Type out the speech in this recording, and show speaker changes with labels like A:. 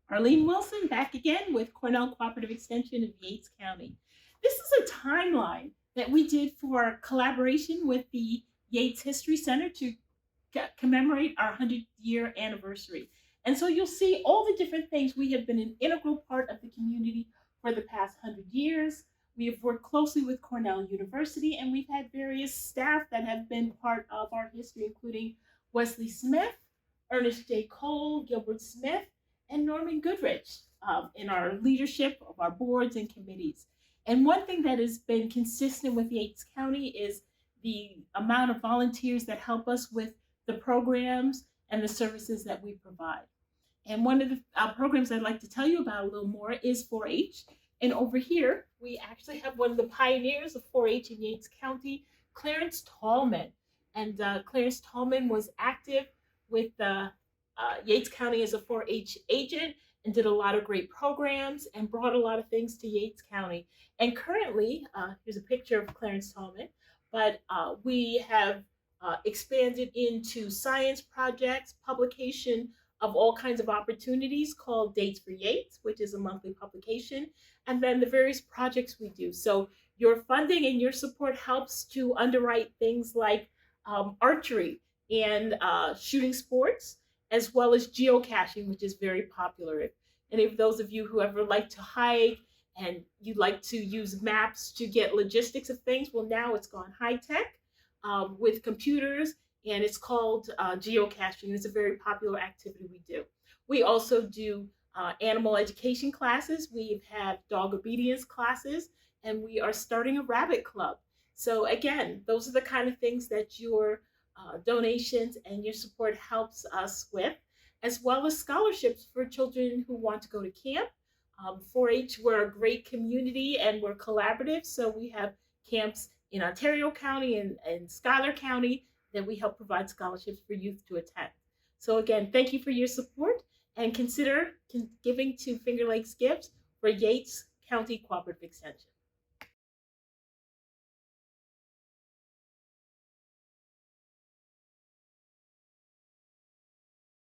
A: Arlene Wilson back again with Cornell Cooperative Extension of Yates County. This is a timeline that we did for collaboration with the Yates History Center to commemorate our 100-year anniversary. And so you'll see all the different things. We have been an integral part of the community for the past 100 years. We have worked closely with Cornell University, and we've had various staff that have been part of our history, including Wesley Smith, Ernest J. Cole, Gilbert Smith, and Norman Goodrich in our leadership of our boards and committees. And one thing that has been consistent with Yates County is the amount of volunteers that help us with the programs and the services that we provide. And one of the programs I'd like to tell you about a little more is 4-H. And over here, we actually have one of the pioneers of 4-H in Yates County, Clarence Tallman. And Clarence Tallman was active with Yates County as a 4-H agent and did a lot of great programs and brought a lot of things to Yates County. And currently, here's a picture of Clarence Tallman, but we have expanded into science projects, publication of all kinds of opportunities called Dates for Yates, which is a monthly publication, and then the various projects we do. So your funding and your support helps to underwrite things like archery and shooting sports, as well as geocaching, which is very popular. If any of those of you who ever like to hike and you like to use maps to get logistics of things, well, now it's gone high tech with computers, and it's called geocaching. It's a very popular activity we do. We also do animal education classes. We have dog obedience classes, and we are starting a rabbit club. So again, those are the kind of things that your donations and your support helps us with, as well as scholarships for children who want to go to camp. 4-H, we're a great community and we're collaborative, so we have camps in Ontario County and Schuyler County that we help provide scholarships for youth to attend. So again, thank you for your support, and consider giving to FLXGives for Yates County Cooperative Extension.